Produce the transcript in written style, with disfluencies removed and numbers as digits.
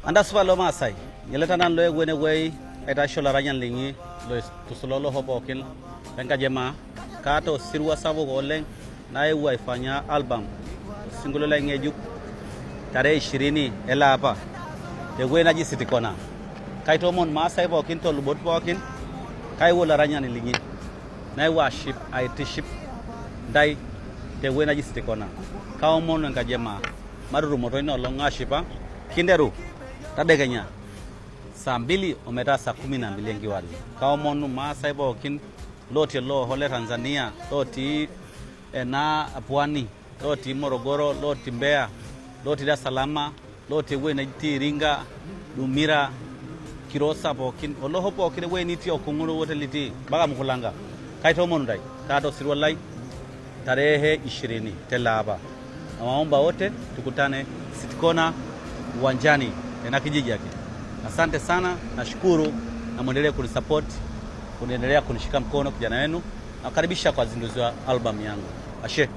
Andaswa lo Masai. Yeleta nan lo wene way eta shola ranyan lingi lo tusololo hopokin. Benga jema kato sirwa savo goleng na ewa ifanya album. Singulo la ngejuk tarehe 20 ela hapa. Tegwe na jisiti kona. Kaito mon Masai bokin to lubot bokin. Kai wola ranyan lingi. Na ewa ship IT ship dai tegwe na jisiti kona. Kao mon nga jema maruru moto ino longa shipa kinderu tadeganya saa 2 ometa saa 12 ngiwali kao monu Masai bokin loti lo hole Tanzania loti na Pwani loti Morogoro loti Mbeya loti Dar es Salaam loti wena Iringa Dumira Kirosa bokin oloho bokin weni ti okunguru woteliti baga mkulanga kaito monu dai kato sirwalai tarehe 20 telaba. Nawaomba wote tukutane Sitikona uwanjani na kijiji yake. Asante sana, nashukuru na muendelee kunisupport, kuendelea kunishika mkono kijana wenu. Nakaribisha kwa zinduzi wa album yangu. Ashe.